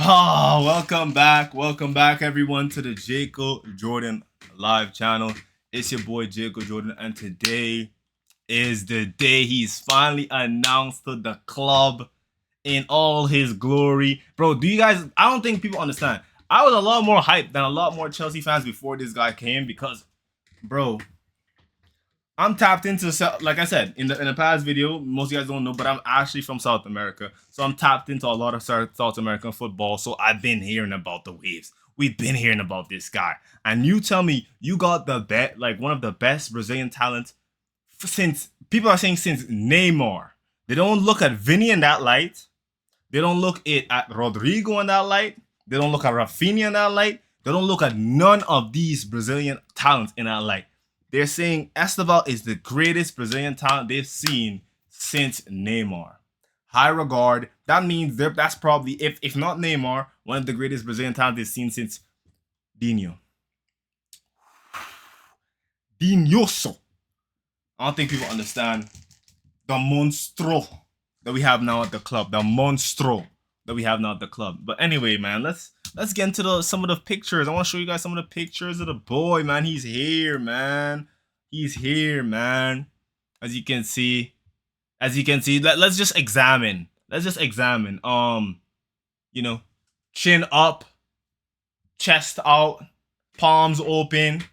Oh, welcome back, everyone, to the Jacob Jordan live channel. It's your boy Jacob Jordan, and today is the day he's finally announced to the club in all his glory. Bro, do you guys? I don't think people understand. I was a lot more hyped than a lot more Chelsea fans before this guy came because, bro, I'm tapped into, like I said in the past video. Most of you guys don't know, but I'm actually from South America, so I'm tapped into a lot of South American football. So I've been hearing about the waves. We've been hearing about this guy, and you tell me you got the like one of the best Brazilian talents since people are saying since Neymar. They don't look at Vini in that light. They don't look at Rodrigo in that light. They don't look at Rafinha in that light. They don't look at none of these Brazilian talents in that light. They're saying Estevão is the greatest Brazilian talent they've seen since Neymar. High regard. That means that's probably, if not Neymar, one of the greatest Brazilian talents they've seen since Dinho. Dinhoso. I don't think people understand the monstro that we have now at the club. The monstro that we have now at the club. But anyway, man, let's get into some of the pictures. I want to show you guys some of the pictures of the boy, man. He's here, man. He's here, man. As you can see, let's just examine. You know, chin up, chest out, palms open,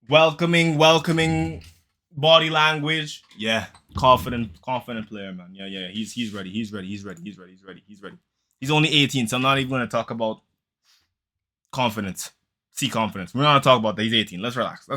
welcoming body language. Yeah, confident player, man. Yeah. He's ready. He's only 18, so I'm not even gonna talk about confidence. See confidence. We're not gonna talk about that. He's 18. Let's relax.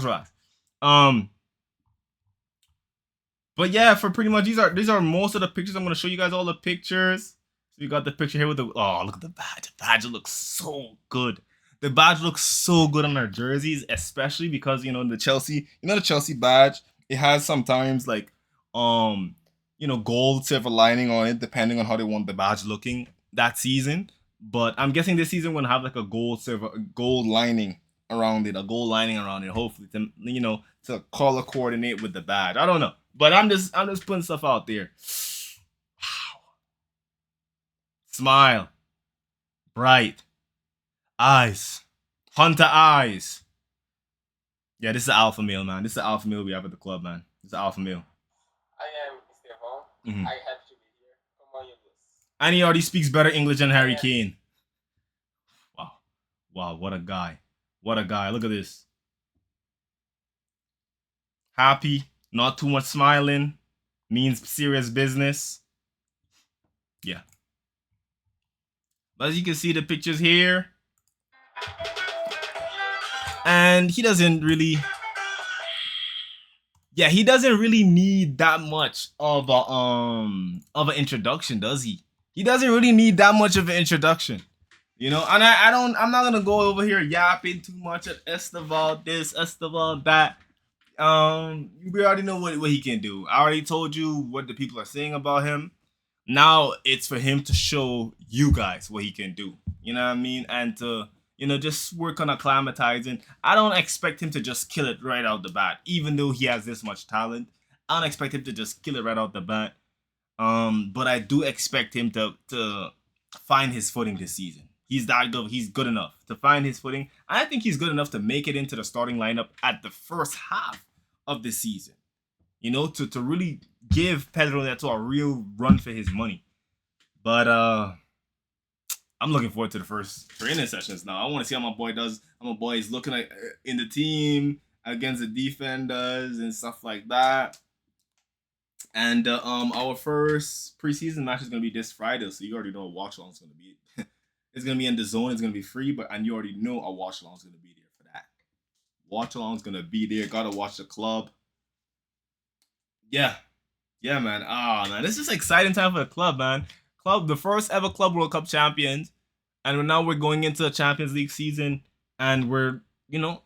But yeah, for pretty much these are most of the pictures. I'm gonna show you guys all the pictures. So you got the picture here with the look at the badge. The badge looks so good. The badge looks so good on our jerseys, especially because the Chelsea badge. It has sometimes like gold silver lining on it, depending on how they want the badge looking that season. But I'm guessing this season we're gonna have like a gold lining around it, hopefully to color coordinate with the badge. I don't know, but I'm just putting stuff out there. Wow. Smile, bright eyes, hunter eyes. Yeah, this is the alpha male, man. This is the alpha male we have at the club, man. This is the alpha male. I am Estevão. I have to be here. Come on, you this. And he already speaks better English than Harry Kane. Wow, what a guy. Look at this. Happy, not too much smiling, means serious business. Yeah. As you can see the pictures here. And he doesn't really need that much of an introduction, does he? He doesn't really need that much of an introduction. And I'm not gonna go over here yapping too much at Estevão this, Estevão that. We already know what he can do. I already told you what the people are saying about him. Now it's for him to show you guys what he can do. You know what I mean? And to just work on acclimatizing. I don't expect him to just kill it right out the bat, even though he has this much talent. I don't expect him to just kill it right out the bat. But I do expect him to find his footing this season. He's that good. He's good enough to find his footing. I think he's good enough to make it into the starting lineup at the first half of the season. To really give Pedro Neto a real run for his money. But I'm looking forward to the first training sessions now. I want to see how my boy does. How my boy is looking like in the team against the defenders and stuff like that. And our first preseason match is gonna be this Friday, so you already know what watch along is gonna be. It's gonna be in the zone. It's gonna be free, and you already know a watch along is gonna be there for that. Watch along is gonna be there. Gotta watch the club. Yeah, man. Man, this is exciting time for the club, man. Club, the first ever Club World Cup champions, and now we're going into the Champions League season, and we're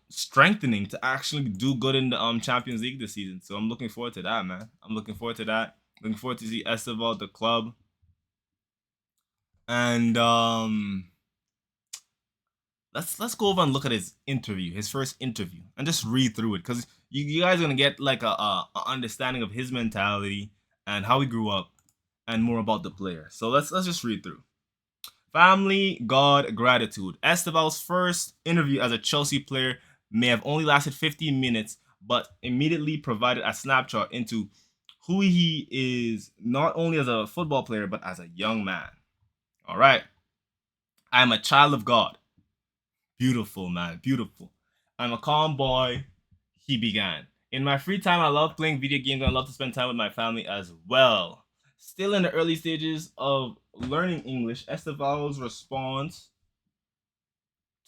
strengthening to actually do good in the Champions League this season. So I'm looking forward to that, man. Looking forward to see Estevão, the club, and let's go over and look at his first interview, and just read through it, because you guys are gonna get like a understanding of his mentality and how he grew up, and more about the player. So let's just read through. Family, God, gratitude. Esteval's first interview as a Chelsea player may have only lasted 15 minutes, but immediately provided a snapshot into who he is, not only as a football player, but as a young man. All right. I am a child of God. Beautiful, man. Beautiful. I'm a calm boy. He began. In my free time, I love playing video games and I love to spend time with my family as well. Still in the early stages of learning English, Esteval's response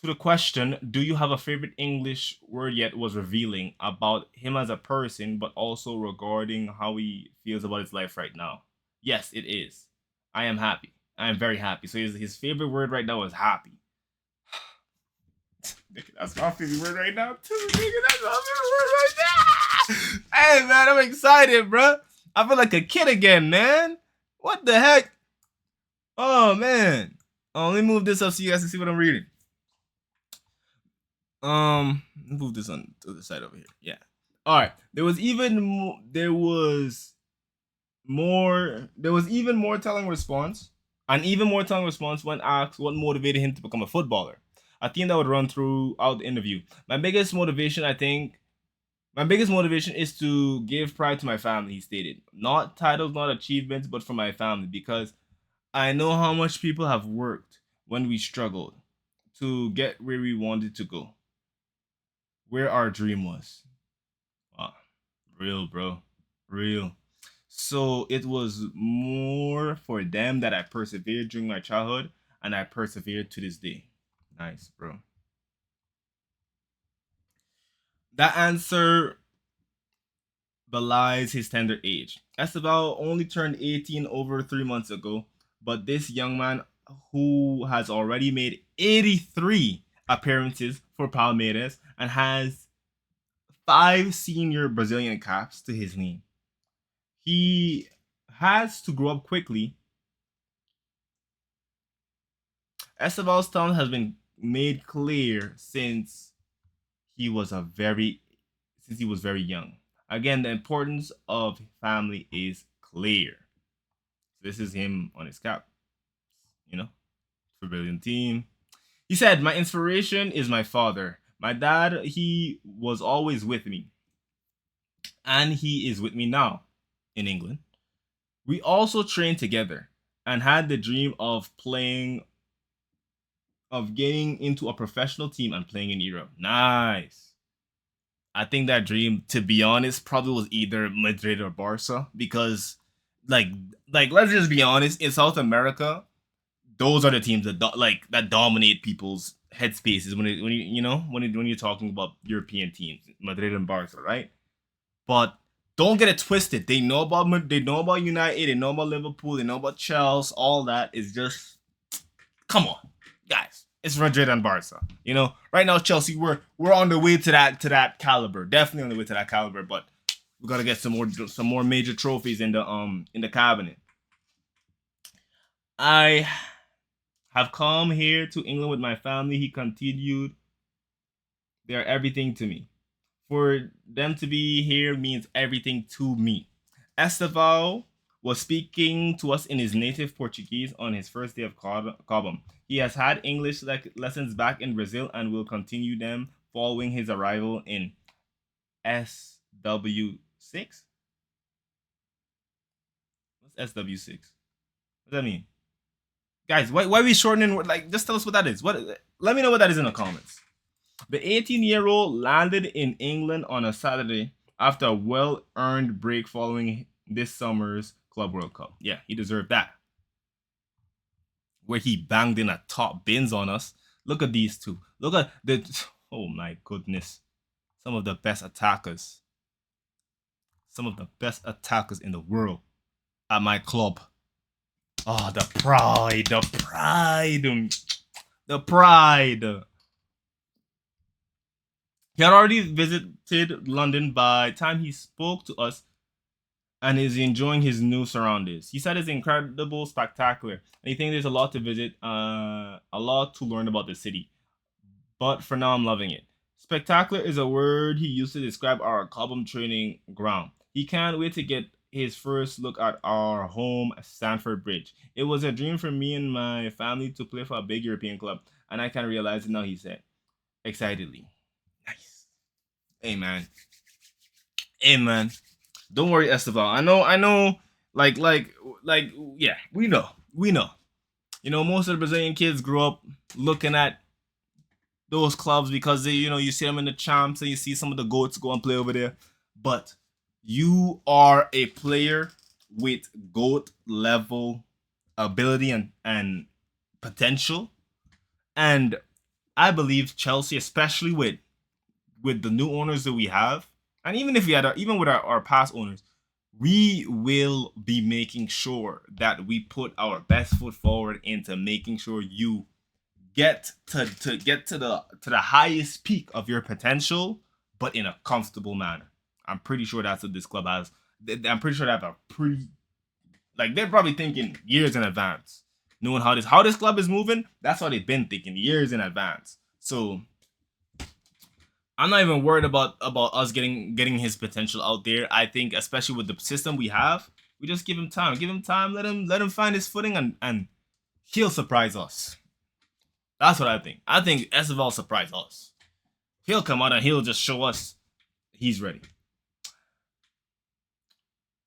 to the question, do you have a favorite English word yet, was revealing about him as a person, but also regarding how he feels about his life right now. Yes, it is. I am happy. I am very happy. So his favorite word right now is happy. That's my favorite word right now, too. Nigga, that's my favorite word right now. Hey, man, I'm excited, bro. I feel like a kid again, man. What the heck? Oh, man. Oh, let me move this up so you guys can see what I'm reading. Move this on to the side over here. Yeah. All right. There was even more telling response. An even more telling response when asked what motivated him to become a footballer. A theme that would run throughout the interview. My biggest motivation is to give pride to my family, he stated. Not titles, not achievements, but for my family, because I know how much people have worked when we struggled to get where we wanted to go, where our dream was. Wow. Real, bro. Real. So it was more for them that I persevered during my childhood, and I persevered to this day. Nice, bro. That answer belies his tender age. Estevão only turned 18 over 3 months ago, but this young man, who has already made 83 appearances for Palmeiras and has 5 senior Brazilian caps to his name. He has to grow up quickly. Estevão's talent has been made clear since he was very young. Again, the importance of family is clear. This is him on his cap, for Brazilian team. He said, "My inspiration is my father. My dad, he was always with me. And he is with me now in England. We also trained together and had the dream of getting into a professional team and playing in Europe." Nice. I think that dream, to be honest, probably was either Madrid or Barca, because like let's just be honest, in South America, those are the teams that dominate people's headspaces when you're talking about European teams, Madrid and Barca, right? But don't get it twisted. They know about United, they know about Liverpool, they know about Chelsea. All that is just, come on, guys. It's Madrid and Barca. Right now Chelsea, we're on the way to that caliber. Definitely on the way to that caliber, but we gotta get some more major trophies in the cabinet. I have come here to England with my family, he continued. They are everything to me. For them to be here means everything to me. Estevão was speaking to us in his native Portuguese on his first day of Cobham. He has had English lessons back in Brazil and will continue them following his arrival in SW6. What's SW6? What does that mean? Guys, why are we shortening? Just tell us what that is. Let me know what that is in the comments. The 18-year-old landed in England on a Saturday after a well-earned break following this summer's Club World Cup. Yeah, he deserved that. Where he banged in a top bins on us. Look at these two. Look at oh my goodness. Some of the best attackers. Some of the best attackers in the world at my club. Oh, the pride. He had already visited London by the time he spoke to us and is enjoying his new surroundings. He said it's incredible, spectacular, and he thinks there's a lot to visit, a lot to learn about the city. But for now, I'm loving it. Spectacular is a word he used to describe our Cobham training ground. He can't wait to get his first look at our home Stanford Bridge. It was a dream for me and my family to play for a big European club, and I can realize it now, he said, excitedly. Nice. Hey, man. Hey, man. Don't worry, Estevão. I know, like, yeah, we know. You know, most of the Brazilian kids grew up looking at those clubs because they, you see them in the champs and you see some of the goats go and play over there. But you are a player with goat level ability and potential, and I believe Chelsea, especially with the new owners that we have, and even if we had even with our past owners, we will be making sure that we put our best foot forward into making sure you get to the highest peak of your potential, but in a comfortable manner. I'm pretty sure that's what this club has. I'm pretty sure they have a pretty, like, they're probably thinking years in advance, knowing how this club is moving. That's how they've been thinking years in advance. So I'm not even worried about us getting his potential out there. I think, especially with the system we have, we just give him time. Give him time. Let him find his footing, and he'll surprise us. That's what I think. I think Estevão surprise us. He'll come out and he'll just show us he's ready.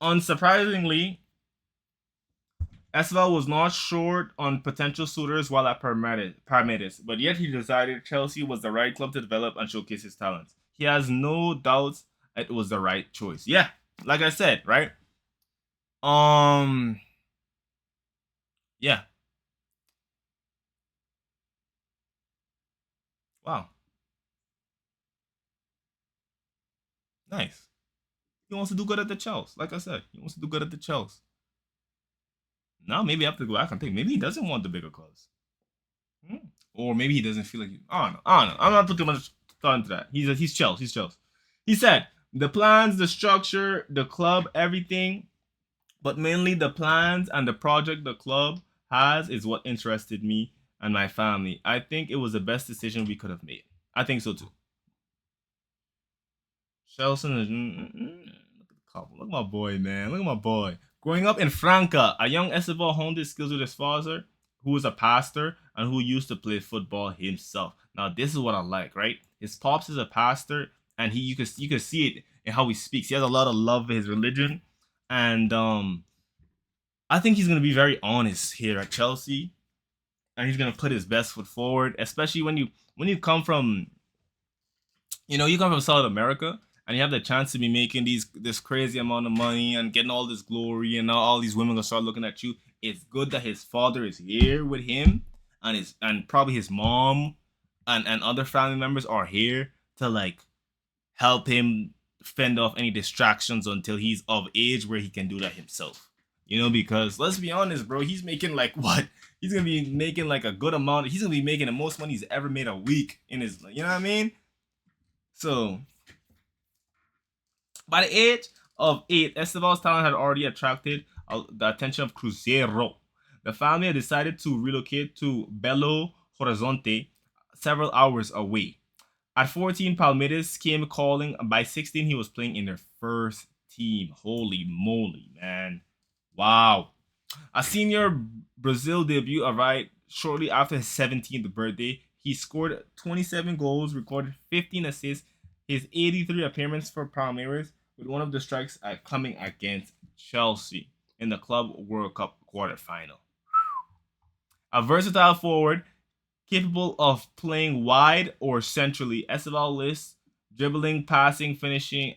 Unsurprisingly, Estevão was not short on potential suitors while at Palmeiras, but yet he decided Chelsea was the right club to develop and showcase his talents. He has no doubts it was the right choice. Yeah, like I said, right? Yeah. Wow. Nice. He wants to do good at the Chelsea. Like I said, he wants to do good at the Chelsea. Now maybe I have to go back and think. Maybe he doesn't want the bigger clubs. Or maybe he doesn't feel like I don't know. I'm not putting too much thought into that. He's Chelsea. He's Chelsea. He said the plans, the structure, the club, everything, but mainly the plans and the project the club has is what interested me and my family. I think it was the best decision we could have made. I think so too. Chelsea is look at the couple. Look at my boy, man. Look at my boy. Growing up in Franca, a young Estevão honed his skills with his father, who was a pastor and who used to play football himself. Now, this is what I like, right? His pops is a pastor, and you can see it in how he speaks. He has a lot of love for his religion, and I think he's gonna be very honest here at Chelsea, and he's gonna put his best foot forward. Especially when you come from, you come from South America, and you have the chance to be making this crazy amount of money and getting all this glory, and now all these women gonna start looking at you. It's good that his father is here with him, and probably his mom and other family members are here to like help him fend off any distractions until he's of age where he can do that himself. Because let's be honest, bro, he's making like what? He's gonna be making like a good amount. He's gonna be making the most money he's ever made a week in his, you know what I mean? So by the age of 8, Estevão's talent had already attracted the attention of Cruzeiro. The family had decided to relocate to Belo Horizonte, several hours away. At 14, Palmeiras came calling. By 16, he was playing in their first team. Holy moly, man. Wow. A senior Brazil debut arrived shortly after his 17th birthday. He scored 27 goals, recorded 15 assists, his 83 appearance for Palmeiras, with one of the strikes coming against Chelsea in the Club World Cup quarterfinal. A versatile forward, capable of playing wide or centrally, Estevão lists dribbling, passing, finishing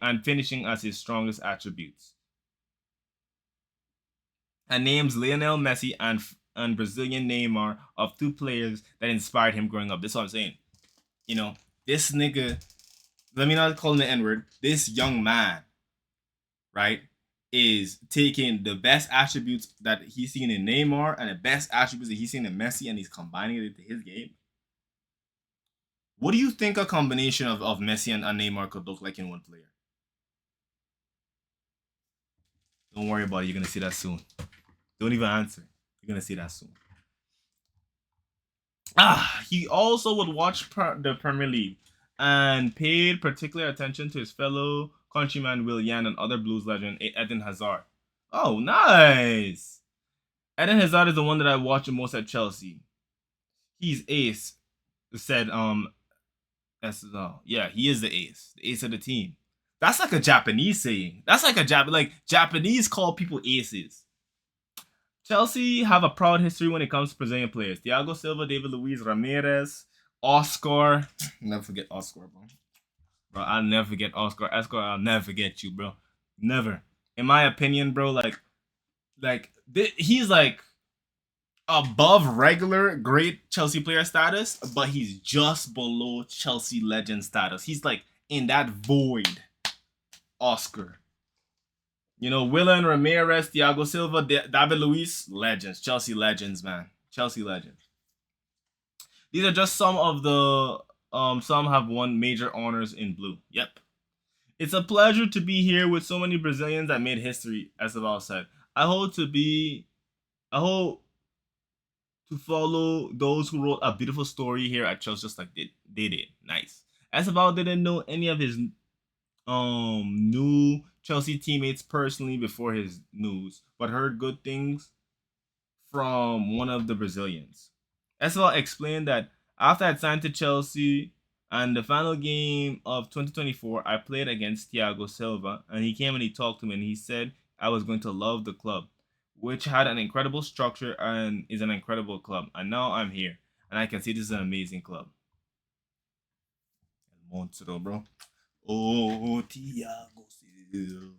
as his strongest attributes. And names Lionel Messi and Brazilian Neymar of two players that inspired him growing up. This is what I'm saying. This nigga, let me not call him the N-word, this young man, right, is taking the best attributes that he's seen in Neymar and the best attributes that he's seen in Messi, and he's combining it into his game. What do you think a combination of Messi and Neymar could look like in one player? Don't worry about it. You're going to see that soon. Don't even answer. You're going to see that soon. He also would watch the Premier League and paid particular attention to his fellow countryman Willian and other Blues legend Eden Hazard. Oh, nice. Eden Hazard is the one that I watch the most at Chelsea. He's ace. Said yeah, he is the ace of the team. That's like a Japanese saying. That's like Japanese call people aces. Chelsea have a proud history when it comes to Brazilian players. Thiago Silva, David Luiz, Ramirez, Oscar. Never forget Oscar, bro. Bro, I'll never forget Oscar. Oscar, I'll never forget you, bro. Never. In my opinion, bro, he's like above regular great Chelsea player status, but he's just below Chelsea legend status. He's like in that void. Oscar. You know, Willian, Ramirez, Thiago Silva, David Luiz, legends. Chelsea legends, man. Chelsea legends. These are just some of the some have won major honors in blue. Yep. It's a pleasure to be here with so many Brazilians that made history, as Savić said. I hope to follow those who wrote a beautiful story here at Chelsea just like they did. Nice. Estevão didn't know any of his new Chelsea teammates personally before his news, but heard good things from one of the Brazilians. Estevão explained that after I signed to Chelsea and the final game of 2024, I played against Thiago Silva, and he came and he talked to me and he said I was going to love the club, which had an incredible structure and is an incredible club. And now I'm here, and I can see this is an amazing club. Monstro, bro. Oh, Thiago Silva.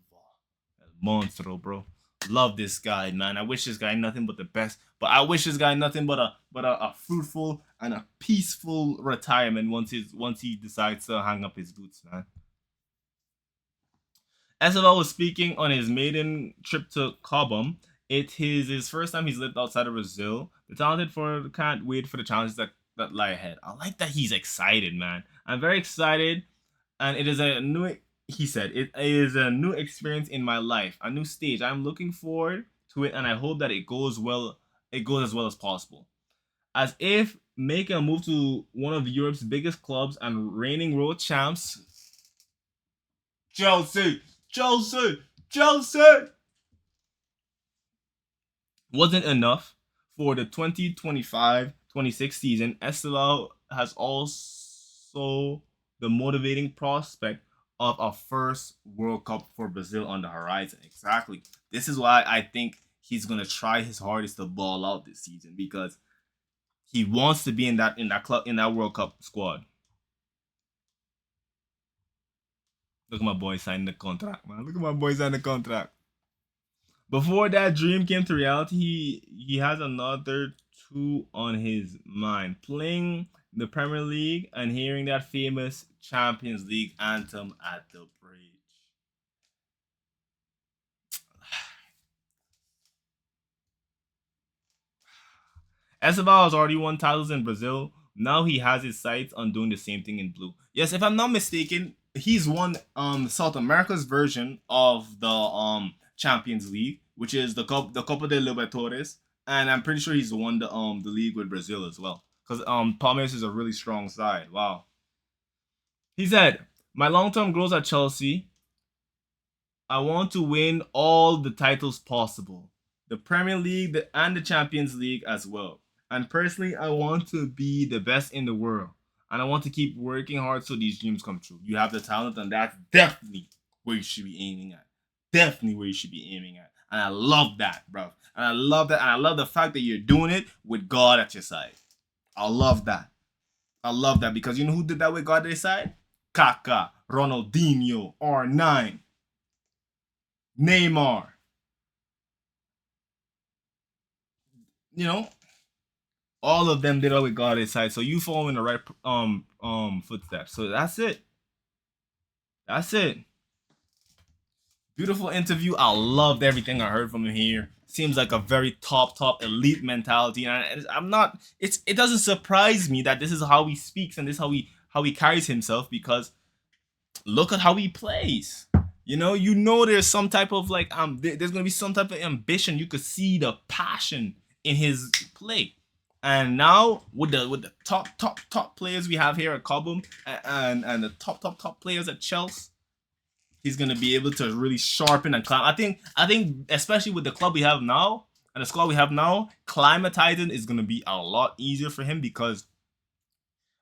Monstro, bro. Love this guy, man. I wish this guy nothing but the best. But I wish this guy nothing but a fruitful and a peaceful retirement once he decides to hang up his boots, man. Estevão was speaking on his maiden trip to Cobham. It is his first time he's lived outside of Brazil. The talented forward can't wait for the challenges that lie ahead. I like that he's excited, man. I'm very excited, and it is a new. He said it is a new experience in my life, a new stage. I'm looking forward to it, and I hope that it goes well. It goes as well as possible. As if making a move to one of Europe's biggest clubs and reigning world champs, Chelsea, Chelsea, Chelsea, wasn't enough for the 2025-26 season. Estevão has also the motivating prospect of a first World Cup for Brazil on the horizon. Exactly. This is why I think he's gonna try his hardest to ball out this season, because he wants to be in that World Cup squad. Look at my boy signing the contract, man. Look at my boy signing the contract. Before that dream came to reality, he has another two on his mind: playing the Premier League and hearing that famous Champions League anthem at the bridge. Estevão has already won titles in Brazil. Now he has his sights on doing the same thing in blue. Yes, if I'm not mistaken, he's won South America's version of the Champions League, which is the Copa de Libertadores, and I'm pretty sure he's won the league with Brazil as well, because Palmeiras is a really strong side. Wow. He said, "My long-term goals at Chelsea, I want to win all the titles possible, the Premier League and the Champions League as well. And personally, I want to be the best in the world. And I want to keep working hard so these dreams come true." You have the talent, and that's definitely where you should be aiming at. Definitely where you should be aiming at. And I love that, bro. And I love that. And I love the fact that you're doing it with God at your side. I love that. I love that, because you know who did that with God at his side? Kaká, Ronaldinho, R9, Neymar. You know, all of them did it with God at his side. So you follow in the right footsteps. So that's it. That's it. Beautiful interview. I loved everything I heard from him here. Seems like a very top elite mentality, and I'm not. It doesn't surprise me that this is how he speaks and this is how he carries himself, because look at how he plays. You know, there's some type of there's gonna be some type of ambition. You could see the passion in his play. And now with the top players we have here at Cobham and the top players at Chelsea, He's gonna be able to really sharpen and climb. I think especially with the club we have now and the squad we have now, climatizing is gonna be a lot easier for him because,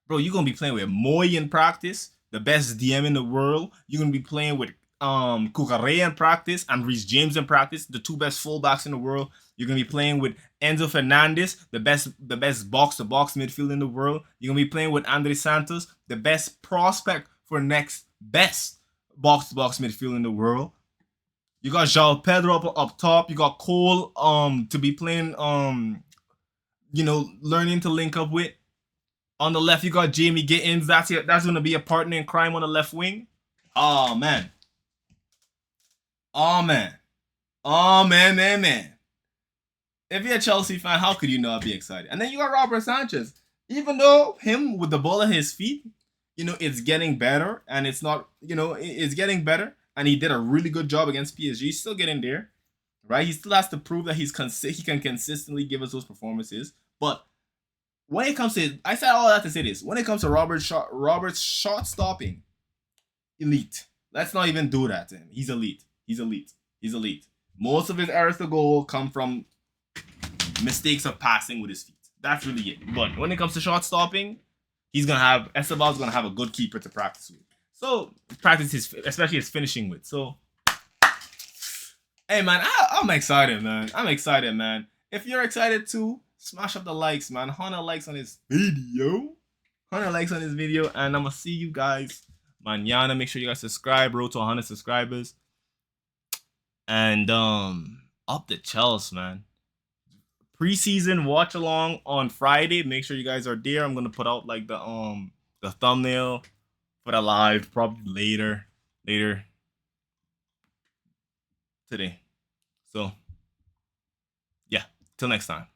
bro, you're gonna be playing with Moy in practice, the best DM in the world. You're gonna be playing with Cucurella in practice and Reece James in practice, the two best fullbacks in the world. You're gonna be playing with Enzo Fernandez, the best box-to-box midfield in the world. You're gonna be playing with Andre Santos, the best prospect for next best box-to-box midfield in the world. You got João Pedro up top. You got Cole to be playing learning to link up with. On the left, you got Jamie Gittins. That's gonna be a partner in crime on the left wing. Oh man. Oh man. Oh man. If you're a Chelsea fan, how could you not be excited? And then you got Robert Sanchez. Even though him with the ball at his feet, it's getting better, and it's not, it's getting better, and he did a really good job against PSG. He's still getting there, right? He still has to prove that he can consistently give us those performances. But when it comes to, I said all that to say this. When it comes to Robert's shot stopping, elite. Let's not even do that to him. He's elite. Most of his errors to goal come from mistakes of passing with his feet. That's really it. But when it comes to shot stopping, Esteban's gonna have a good keeper to practice with. So practice especially his finishing with. So, hey man, I'm excited, man. If you're excited too, smash up the likes, man. 100 likes on this video. And I'm gonna see you guys mañana. Make sure you guys subscribe. Road to 100 subscribers. And up the Chelsea, man. Preseason watch along on Friday. Make sure you guys are there. I'm gonna put out like the thumbnail for the live probably later today. So yeah, till next time.